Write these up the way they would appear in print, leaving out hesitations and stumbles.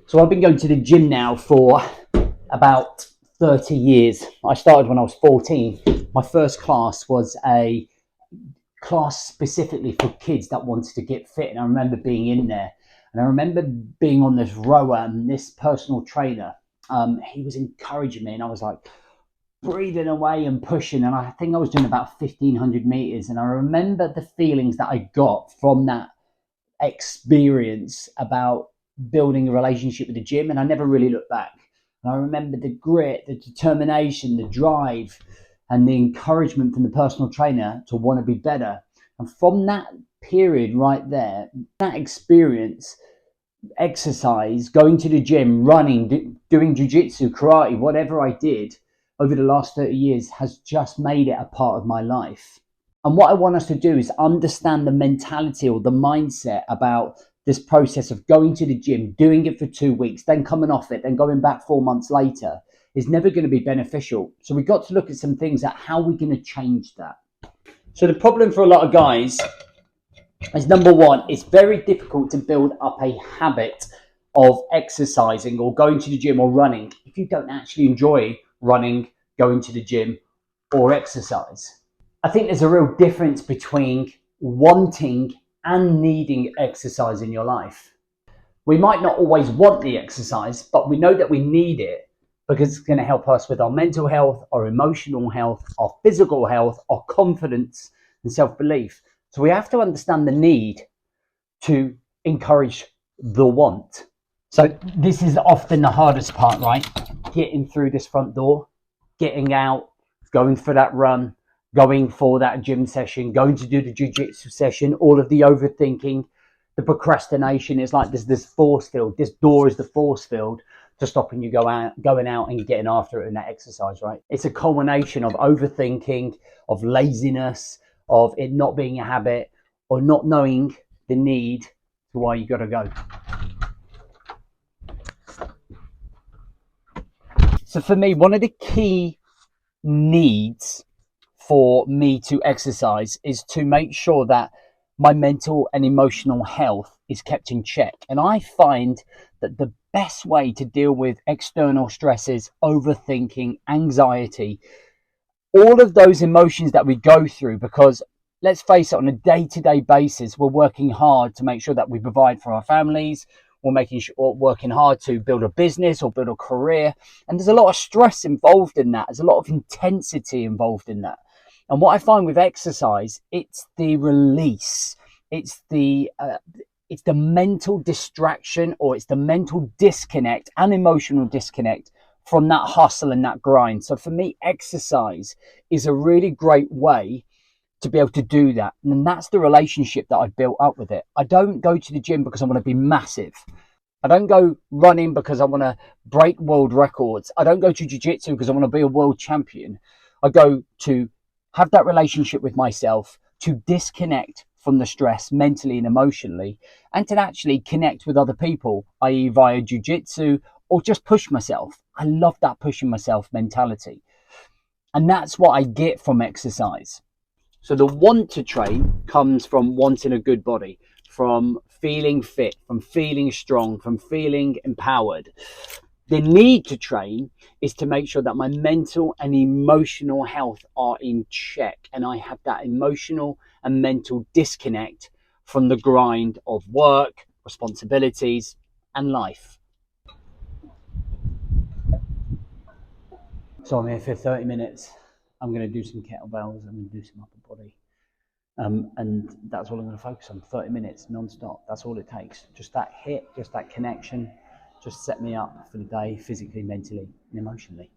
So I've been going to the gym now for about 30 years. I started when I was 14. My first class was a class specifically for kids that wanted to get fit. And I remember being in there, and I remember being on this rower, and this personal trainer, he was encouraging me, and I was like breathing away and pushing. And I think I was doing about 1,500 meters. And I remember the feelings that I got from that experience about building a relationship with the gym, and I never really looked back. And I remember the grit, the determination, the drive, and the encouragement from the personal trainer to want to be better. And from that period right there, that experience, exercise, going to the gym, running, doing jiu-jitsu, karate, whatever I did over the last 30 years has just made it a part of my life. And what I want us to do is understand the mentality or the mindset about this process of going to the gym, doing it for 2 weeks, then coming off it, then going back 4 months later is never going to be beneficial. So we've got to look at some things at how we're going to change that. So the problem for a lot of guys is, number one, it's very difficult to build up a habit of exercising or going to the gym or running if you don't actually enjoy running, going to the gym, or exercise. I think there's a real difference between wanting and needing exercise in your life. We might not always want the exercise, but we know that we need it because it's going to help us with our mental health, our emotional health, our physical health, our confidence and self-belief. So we have to understand the need to encourage the want. So this is often the hardest part, right? Getting through this front door, getting out, going for that run, going for that gym session, going to do the jiu-jitsu session, all of the overthinking, the procrastination is like this force field. This door is the force field to stopping you going out and getting after it in that exercise, right? It's a culmination of overthinking, of laziness, of it not being a habit, or not knowing the need to why you got to go. So for me, one of the key needs for me to exercise is to make sure that my mental and emotional health is kept in check. And I find that the best way to deal with external stresses, overthinking, anxiety, all of those emotions that we go through, because let's face it, on a day-to-day basis, we're working hard to make sure that we provide for our families. We're working hard to build a business or build a career. And there's a lot of stress involved in that. There's a lot of intensity involved in that. And what I find with exercise, it's the release. It's the mental distraction, or it's the mental disconnect and emotional disconnect from that hustle and that grind. So for me, exercise is a really great way to be able to do that. And that's the relationship that I've built up with it. I don't go to the gym because I want to be massive. I don't go running because I want to break world records. I don't go to jiu-jitsu because I want to be a world champion. I go to have that relationship with myself, to disconnect from the stress mentally and emotionally, and to actually connect with other people, i.e. via jiu-jitsu, or just push myself. I love that pushing myself mentality. And that's what I get from exercise. So the want to train comes from wanting a good body, from feeling fit, from feeling strong, from feeling empowered. The need to train is to make sure that my mental and emotional health are in check, and I have that emotional and mental disconnect from the grind of work, responsibilities, and life. So I'm here for 30 minutes. I'm going to do some kettlebells. I'm going to do some upper body. And that's all I'm going to focus on. 30 minutes non-stop. That's all it takes. Just that hit, just that connection, just set me up for the day, physically, mentally, and emotionally.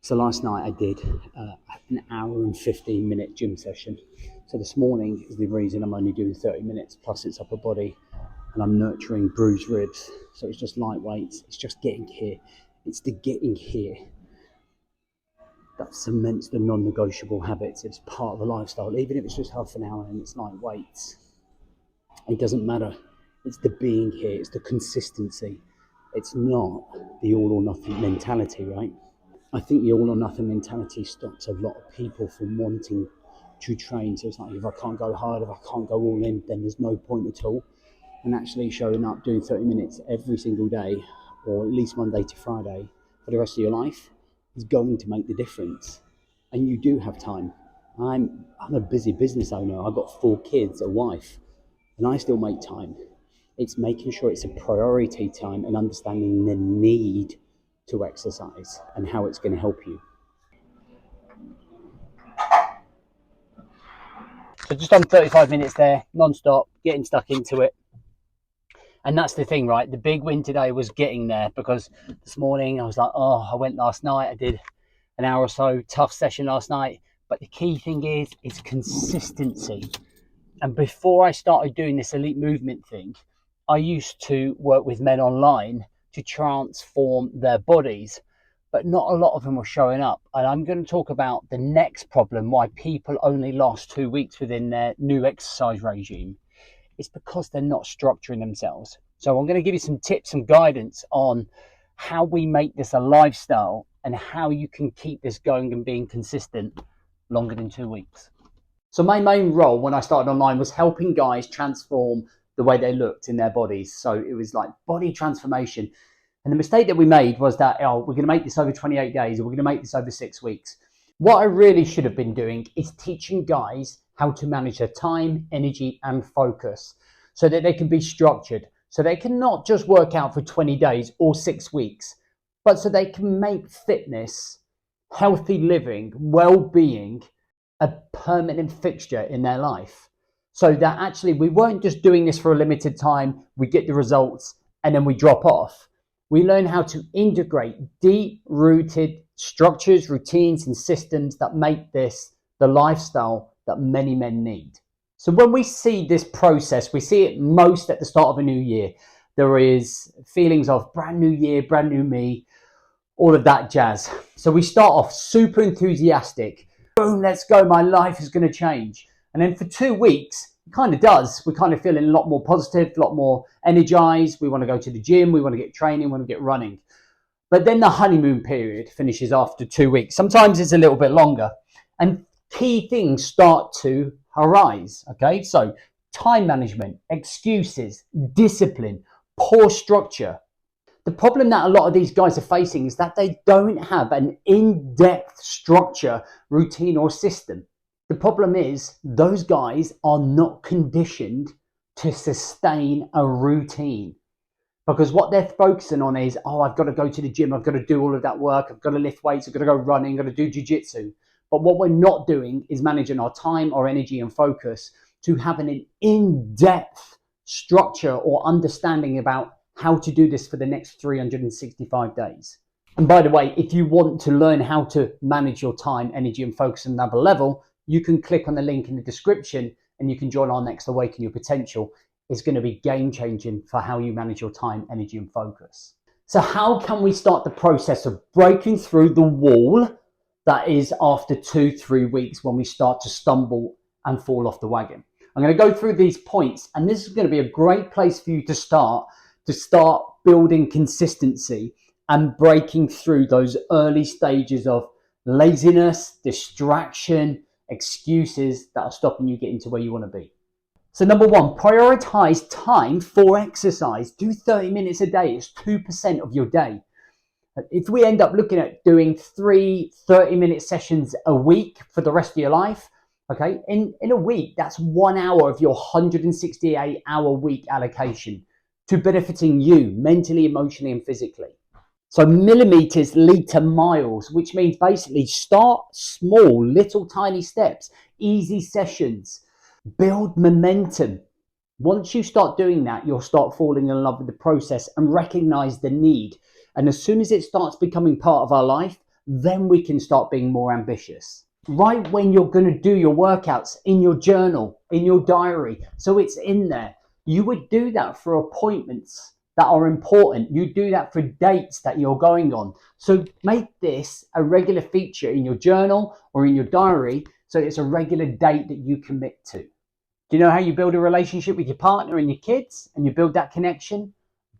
So last night I did an hour and 15-minute gym session. So this morning is the reason I'm only doing 30 minutes, plus it's upper body, and I'm nurturing bruised ribs. So it's just lightweight. It's just getting here. It's the getting here that cements the non-negotiable habits. It's part of the lifestyle, even if it's just half an hour and it's lightweight. It doesn't matter. It's the being here. It's the consistency. It's not the all or nothing mentality, right? I think the all or nothing mentality stops a lot of people from wanting to train. So it's like, if I can't go hard, if I can't go all in, then there's no point at all. And actually showing up, doing 30 minutes every single day, or at least Monday to Friday for the rest of your life, is going to make the difference. And you do have time. I'm a busy business owner. I've got 4 kids, a wife, and I still make time. It's making sure it's a priority time and understanding the need to exercise and how it's going to help you. So just on 35 minutes there, non-stop, getting stuck into it. And that's the thing, right? The big win today was getting there, because this morning I was like, oh, I went last night, I did an hour or so, tough session last night. But the key thing is consistency. And before I started doing this elite movement thing, I used to work with men online to transform their bodies, but not a lot of them were showing up. And I'm going to talk about the next problem, why people only last 2 weeks within their new exercise regime. It's because they're not structuring themselves. So I'm going to give you some tips and guidance on how we make this a lifestyle and how you can keep this going and being consistent longer than 2 weeks. So my main role when I started online was helping guys transform the way they looked in their bodies. So it was like body transformation. And the mistake that we made was that, oh, we're going to make this over 28 days, or we're going to make this over 6 weeks. What I really should have been doing is teaching guys how to manage their time, energy, and focus so that they can be structured, so they can not just work out for 20 days or 6 weeks, but so they can make fitness, healthy living, well-being a permanent fixture in their life. So that actually we weren't just doing this for a limited time, we get the results, and then we drop off. We learn how to integrate deep-rooted structures, routines, and systems that make this the lifestyle that many men need. So when we see this process, we see it most at the start of a new year. There is feelings of brand new year, brand new me, all of that jazz. So we start off super enthusiastic. Boom, let's go, my life is going to change. And then for 2 weeks, it kind of does. We're kind of feeling a lot more positive, a lot more energized. We want to go to the gym, we want to get training, we want to get running. But then the honeymoon period finishes after 2 weeks. Sometimes it's a little bit longer. And key things start to arise, okay? So time management, excuses, discipline, poor structure. The problem that a lot of these guys are facing is that they don't have an in-depth structure, routine, or system. The problem is those guys are not conditioned to sustain a routine, because what they're focusing on is, oh, I've got to go to the gym, I've got to do all of that work, I've got to lift weights, I've got to go running, I've got to do jiu-jitsu. But what we're not doing is managing our time, our energy, and focus to have an in-depth structure or understanding about how to do this for the next 365 days. And by the way, if you want to learn how to manage your time, energy, and focus on another level, you can click on the link in the description and you can join our next Awaken Your Potential. It's going to be game changing for how you manage your time, energy, and focus. So how can we start the process of breaking through the wall that is after 2-3 weeks when we start to stumble and fall off the wagon? I'm going to go through these points, and this is going to be a great place for you to start building consistency and breaking through those early stages of laziness, distraction, excuses that are stopping you getting to where you want to be. So number one, prioritize time for exercise. Do 30 minutes a day. It's 2% of your day. If we end up looking at doing 3 30-minute sessions a week for the rest of your life, okay, in a week, that's 1 hour of your 168-hour week allocation to benefiting you mentally, emotionally, and physically. So millimeters lead to miles, which means basically start small, little tiny steps, easy sessions, build momentum. Once you start doing that, you'll start falling in love with the process and recognize the need. And as soon as it starts becoming part of our life, then we can start being more ambitious. Right when you're going to do your workouts, in your journal, in your diary, so it's in there. You would do that for appointments that are important. You do that for dates that you're going on. So make this a regular feature in your journal or in your diary, so it's a regular date that you commit to. Do you know how you build a relationship with your partner and your kids and you build that connection?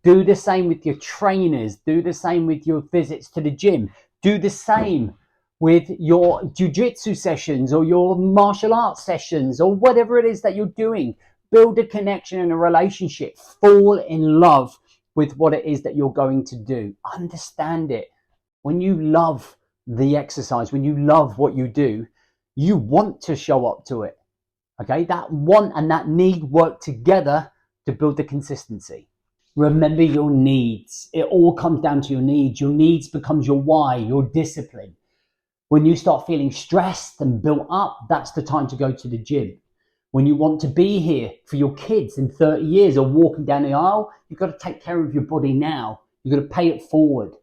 Do the same with your trainers. Do the same with your visits to the gym. Do the same with your jiu-jitsu sessions or your martial arts sessions or whatever it is that you're doing. Build a connection and a relationship. Fall in love with what it is that you're going to do. Understand it. When you love the exercise, when you love what you do, you want to show up to it. Okay, that want and that need work together to build the consistency. Remember your needs. It all comes down to your needs. Your needs becomes your why, your discipline. When you start feeling stressed and built up, that's the time to go to the gym. When you want to be here for your kids in 30 years or walking down the aisle, you've got to take care of your body now. You've got to pay it forward.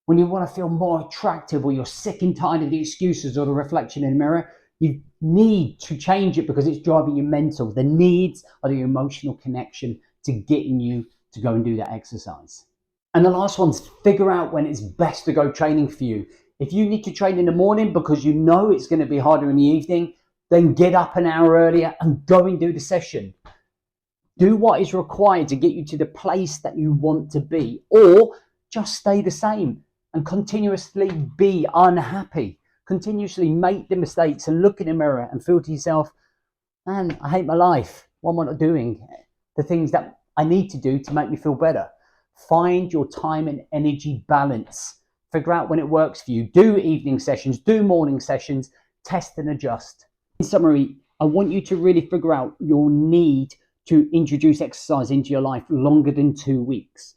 When you want to feel more attractive or you're sick and tired of the excuses or the reflection in the mirror, you need to change it because it's driving you mental. The needs are the emotional connection to getting you to go and do that exercise. And the last one's figure out when it's best to go training for you. If you need to train in the morning because you know it's going to be harder in the evening, then get up an hour earlier and go and do the session. Do what is required to get you to the place that you want to be, or just stay the same and continuously be unhappy. Continuously make the mistakes and look in the mirror and feel to yourself, man, I hate my life. What am I not doing? The things that I need to do to make me feel better. Find your time and energy balance. Figure out when it works for you. Do evening sessions, do morning sessions, test and adjust. In summary, I want you to really figure out your need to introduce exercise into your life longer than 2 weeks.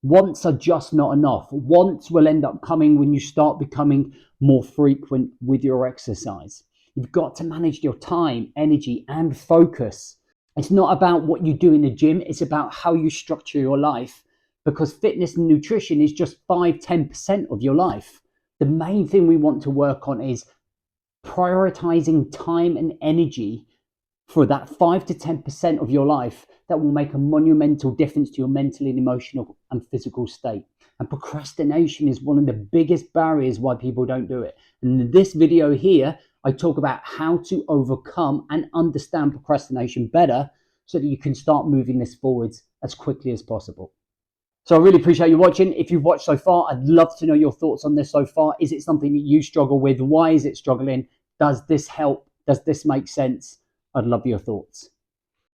Wants are just not enough. Wants will end up coming when you start becoming more frequent with your exercise. You've got to manage your time, energy, and focus. It's not about what you do in the gym, it's about how you structure your life, because fitness and nutrition is just 5-10% of your life. The main thing we want to work on is prioritizing time and energy for that 5 to 10% of your life that will make a monumental difference to your mental and emotional and physical state. And procrastination is one of the biggest barriers why people don't do it. And in this video here, I talk about how to overcome and understand procrastination better so that you can start moving this forwards as quickly as possible. So I really appreciate you watching. If you've watched so far, I'd love to know your thoughts on this so far. Is it something that you struggle with? Why is it struggling? Does this help? Does this make sense? I'd love your thoughts.